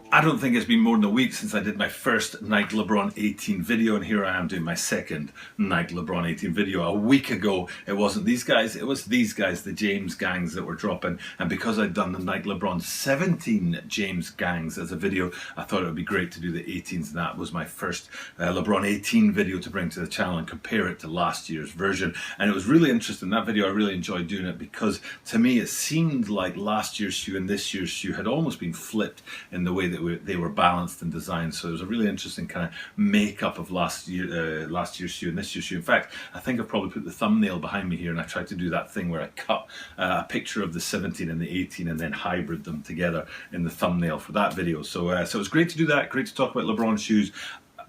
I don't think it's been more than a week since I did my first Nike Lebron 18 video, and here I am doing my second Nike Lebron 18 video. A week ago, it wasn't these guys, it was these guys, the James gangs that were dropping, and because I'd done the Nike Lebron 17 James gangs as a video, I thought it would be great to do the 18s, and that was my first Lebron 18 video to bring to the channel and compare it to last year's version. And it was really interesting. That video, I really enjoyed doing it because to me it seemed like last year's shoe and this year's shoe had almost been flipped in the way that they were balanced and designed. So it was a really interesting kind of makeup of last year's shoe and this year's shoe. In fact, I think I've probably put the thumbnail behind me here, and I tried to do that thing where I cut a picture of the 17 and the 18 and then hybrid them together in the thumbnail for that video. So it was great to do that, great to talk about LeBron shoes.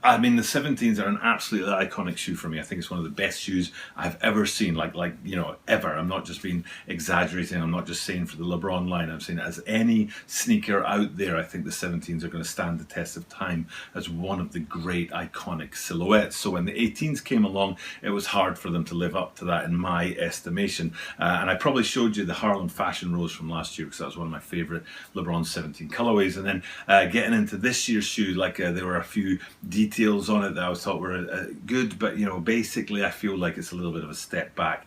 I mean, the 17s are an absolutely iconic shoe for me. I think it's one of the best shoes I've ever seen, like you know, ever. I'm not just being exaggerating. I'm not just saying for the LeBron line. I'm saying as any sneaker out there, I think the 17s are going to stand the test of time as one of the great iconic silhouettes. So when the 18s came along, it was hard for them to live up to that in my estimation. And I probably showed you the Harlem Fashion Rose from last year because that was one of my favorite LeBron 17 colorways. And then getting into this year's shoe, like there were a few details on it that I thought were good, but you know, basically I feel like it's a little bit of a step back.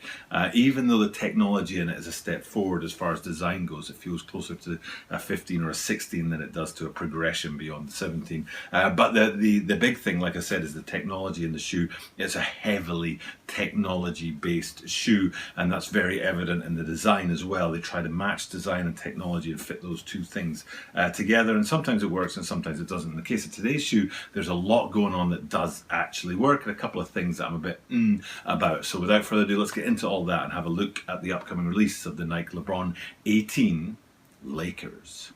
Even though the technology in it is a step forward as far as design goes, it feels closer to a 15 or a 16 than it does to a progression beyond the 17. But the big thing, like I said, is the technology in the shoe. It's a heavily technology-based shoe, and that's very evident in the design as well. They try to match design and technology and fit those two things together, and sometimes it works and sometimes it doesn't. In the case of today's shoe, there's a lot going on that does actually work, and a couple of things that I'm a bit about. So without further ado, let's get into all that and have a look at the upcoming release of the Nike Lebron 18 Lakers.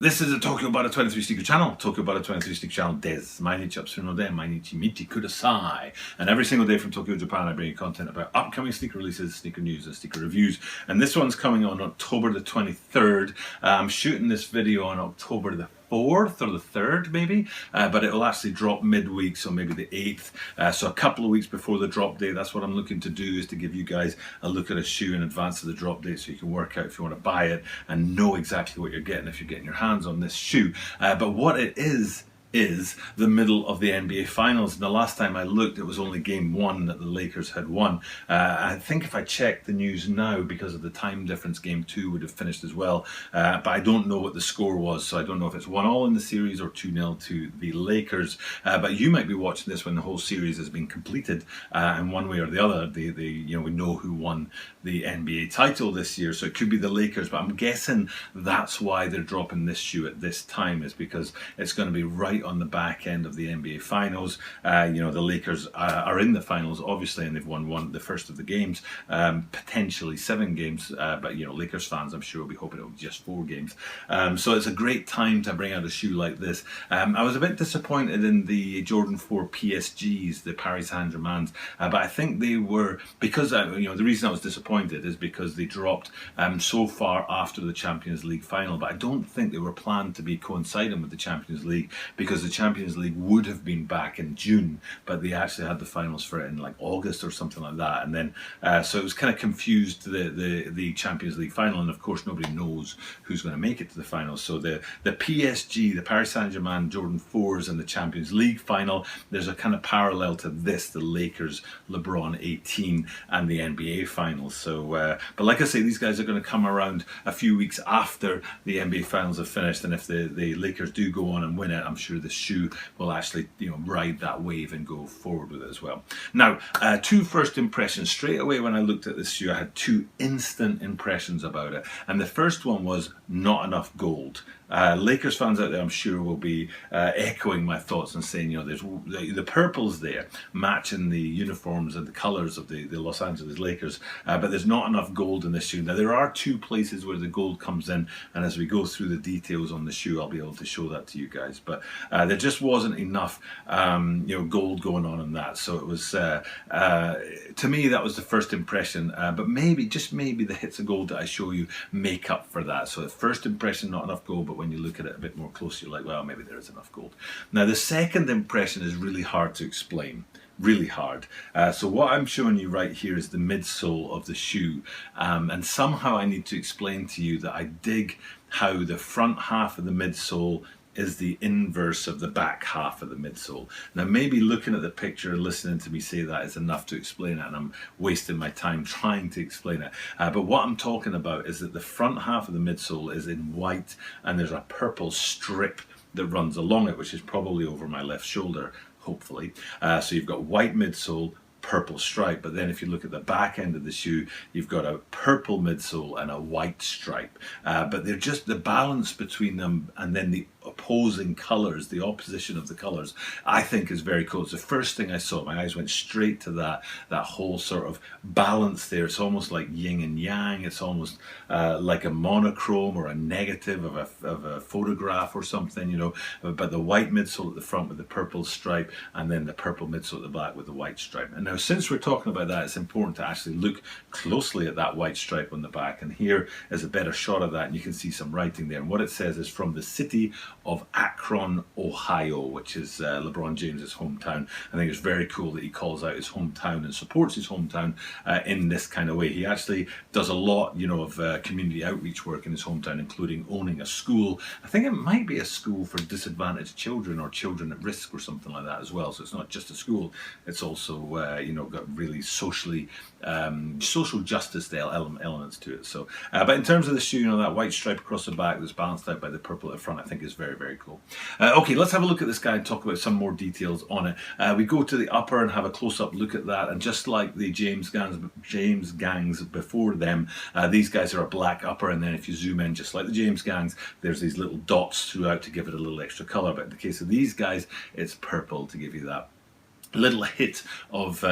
This is a Tokyo Bada 23 Sneaker channel, Tokyo Bada 23 Sneaker channel des. Mainichi Atsuno de, Mainichi Miti Kudasai. And every single day from Tokyo, Japan, I bring you content about upcoming sneaker releases, sneaker news, and sneaker reviews. And this one's coming on October the 23rd. I'm shooting this video on October the 4th or the 3rd maybe, but it will actually drop midweek, so maybe the 8th, so a couple of weeks before the drop date. That's what I'm looking to do, is to give you guys a look at a shoe in advance of the drop date so you can work out if you want to buy it and know exactly what you're getting if you're getting your hands on this shoe. But what it is the middle of the NBA Finals. And the last time I looked, it was only game one that the Lakers had won. I think if I check the news now, because of the time difference, game two would have finished as well. But I don't know what the score was, so I don't know if it's 1-1 in the series or 2-0 to the Lakers. But you might be watching this when the whole series has been completed, in one way or the other. You know, we know who won the NBA title this year, so it could be the Lakers. But I'm guessing that's why they're dropping this shoe at this time, is because it's going to be right on the back end of the NBA Finals. You know, the Lakers are in the finals, obviously, and they've won the first of the games, potentially 7 games. But you know, Lakers fans, I'm sure, will be hoping it'll be just 4 games. So it's a great time to bring out a shoe like this. I was a bit disappointed in the Jordan 4 PSGs, the Paris Saint-Germain's, but I think they were, because you know, the reason I was disappointed is because they dropped so far after the Champions League final. But I don't think they were planned to be coinciding with the Champions League, because the Champions League would have been back in June, but they actually had the finals for it in like August or something like that. And then so it was kind of confused, the Champions League final, and of course nobody knows who's going to make it to the finals. So the PSG, the Paris Saint-Germain Jordan 4s and the Champions League final, there's a kind of parallel to this, the Lakers LeBron 18 and the NBA finals. So but like I say, these guys are going to come around a few weeks after the NBA finals have finished, and if the Lakers do go on and win it, I'm sure the shoe will actually, you know, ride that wave and go forward with it as well. Now, 2 first impressions. Straight away when I looked at this shoe, I had 2 instant impressions about it. And the first one was not enough gold. Lakers fans out there, I'm sure, will be echoing my thoughts and saying, you know, there's the purple's there, matching the uniforms and the colours of the Los Angeles Lakers, but there's not enough gold in this shoe. Now, there are 2 places where the gold comes in, and as we go through the details on the shoe, I'll be able to show that to you guys. But there just wasn't enough, you know, gold going on in that. So it was, to me, that was the first impression. But maybe, just maybe, the hits of gold that I show you make up for that. So the first impression, not enough gold, but when you look at it a bit more closely, you're like, well, maybe there is enough gold. Now, the second impression is really hard to explain. really hard. So what I'm showing you right here is the midsole of the shoe, and somehow I need to explain to you that I dig how the front half of the midsole is the inverse of the back half of the midsole. Now maybe looking at the picture and listening to me say that is enough to explain it, and I'm wasting my time trying to explain it. But what I'm talking about is that the front half of the midsole is in white, and there's a purple strip that runs along it, which is probably over my left shoulder, hopefully. So you've got white midsole, purple stripe, but then if you look at the back end of the shoe, you've got a purple midsole and a white stripe, but they're just the balance between them, and then the opposing colors, the opposition of the colors, I think is very cool. It's the first thing I saw. My eyes went straight to that whole sort of balance there. It's almost like yin and yang. It's almost like a monochrome or a negative of a photograph or something, you know. But the white midsole at the front with the purple stripe, and then the purple midsole at the back with the white stripe. And now, since we're talking about that, it's important to actually look closely at that white stripe on the back. And here is a better shot of that, and you can see some writing there. And what it says is from the city of Akron, Ohio, which is LeBron James's hometown. I think it's very cool that he calls out his hometown and supports his hometown in this kind of way. He actually does a lot, you know, of community outreach work in his hometown, including owning a school. I think it might be a school for disadvantaged children or children at risk or something like that as well. So it's not just a school; it's also you know, got really social justice elements to it. So, but in terms of the shoe, you know, that white stripe across the back that's balanced out by the purple at the front, I think is very, very cool. Okay, let's have a look at this guy and talk about some more details on it. We go to the upper and have a close-up look at that, and just like the James gangs before them, these guys are a black upper, and then if you zoom in, just like the James gangs, there's these little dots throughout to give it a little extra color. But in the case of these guys, it's purple to give you that little hit of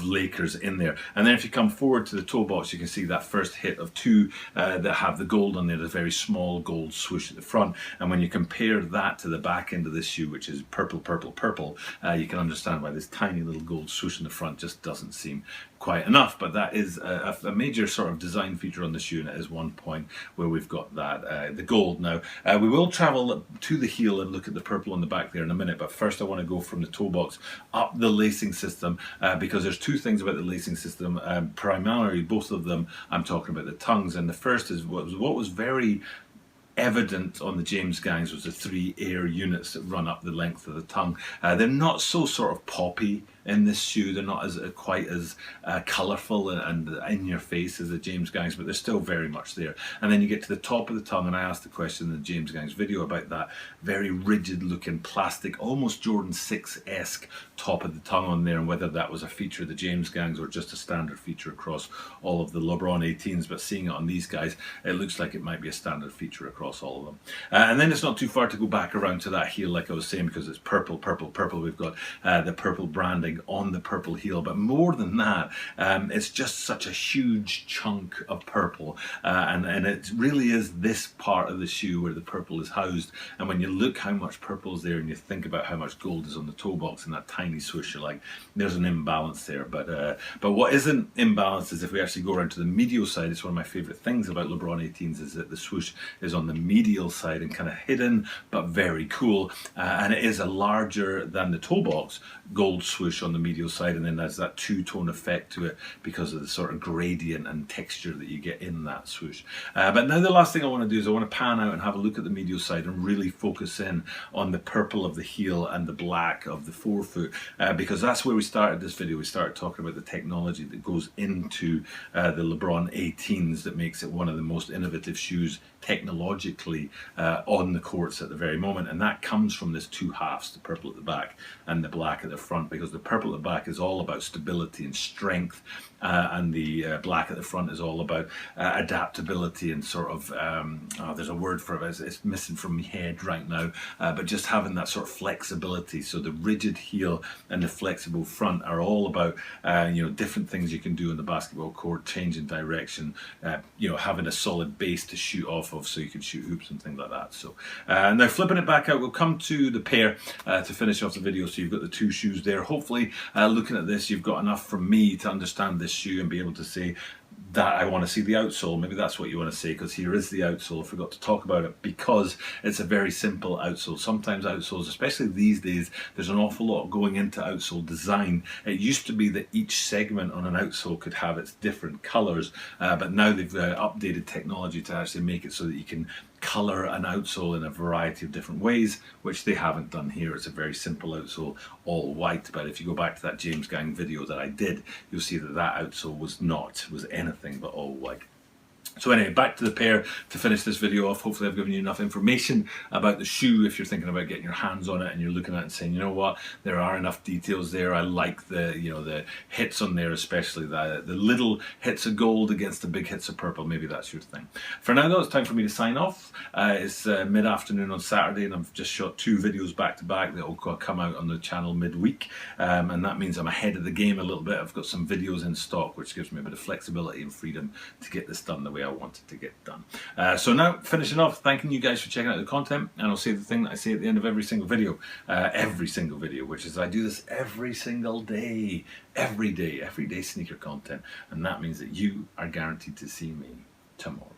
Lakers in there. And then if you come forward to the toe box, you can see that first hit of two that have the gold on there, the very small gold swoosh at the front. And when you compare that to the back end of this shoe, which is purple, purple, purple, you can understand why this tiny little gold swoosh in the front just doesn't seem quite enough. But that is a major sort of design feature on the shoe, and it is one point where we've got that the gold. Now we will travel to the heel and look at the purple on the back there in a minute, but first I want to go from the toe box up the lacing system, because there's two things about the lacing system. Primarily, both of them, I'm talking about the tongues, and the first is what was very evident on the James gangs was the 3 air units that run up the length of the tongue. They're not so sort of poppy in this shoe. They're not as quite as colourful and in your face as the James gangs, but they're still very much there. And then you get to the top of the tongue, and I asked the question in the James gangs video about that very rigid looking plastic, almost Jordan 6-esque top of the tongue on there, and whether that was a feature of the James gangs or just a standard feature across all of the LeBron 18s. But seeing it on these guys, it looks like it might be a standard feature across all of them. And then it's not too far to go back around to that heel, like I was saying, because it's purple, purple, purple. We've got the purple branding on the purple heel, but more than that, it's just such a huge chunk of purple, and it really is this part of the shoe where the purple is housed. And when you look how much purple is there, and you think about how much gold is on the toe box and that tiny swoosh, you're like, there's an imbalance there. But what isn't imbalanced is if we actually go around to the medial side. It's one of my favorite things about LeBron 18s is that the swoosh is on the medial side and kind of hidden, but very cool, and it is a larger than the toe box gold swoosh on the medial side, and then there's that two-tone effect to it because of the sort of gradient and texture that you get in that swoosh. But now the last thing I want to do is I want to pan out and have a look at the medial side and really focus in on the purple of the heel and the black of the forefoot, because that's where we started this video. We started talking about the technology that goes into the LeBron 18s that makes it one of the most innovative shoes technologically on the courts at the very moment, and that comes from this two halves, the purple at the back and the black at the front, because the purple at the back is all about stability and strength, and the black at the front is all about adaptability and sort of there's a word for it, it's missing from my head right now, but just having that sort of flexibility. So the rigid heel and the flexible front are all about you know, different things you can do on the basketball court, changing direction, you know, having a solid base to shoot off of so you can shoot hoops and things like that. So now flipping it back out, we'll come to the pair to finish off the video. So you've got the two shoes there. Hopefully looking at this, you've got enough from me to understand this shoe and be able to say that I want to see the outsole. Maybe that's what you want to say, because here is the outsole. I forgot to talk about it because it's a very simple outsole. Sometimes outsoles, especially these days, there's an awful lot going into outsole design. It used to be that each segment on an outsole could have its different colors, but now they've updated technology to actually make it so that you can color an outsole in a variety of different ways, which they haven't done here. It's a very simple outsole, all white. But if you go back to that James Gang video that I did, you'll see that that outsole was anything but all white. So anyway, back to the pair to finish this video off. Hopefully I've given you enough information about the shoe if you're thinking about getting your hands on it and you're looking at it and saying, you know what, there are enough details there. I like the, the hits on there, especially the little hits of gold against the big hits of purple. Maybe that's your thing. For now though, it's time for me to sign off. It's mid-afternoon on Saturday and I've just shot 2 videos back to back that will come out on the channel midweek. And that means I'm ahead of the game a little bit. I've got some videos in stock, which gives me a bit of flexibility and freedom to get this done the way I wanted to get done. So now, finishing off, thanking you guys for checking out the content, and I'll say the thing that I say at the end of every single video, which is I do this every single day, everyday sneaker content, and that means that you are guaranteed to see me tomorrow.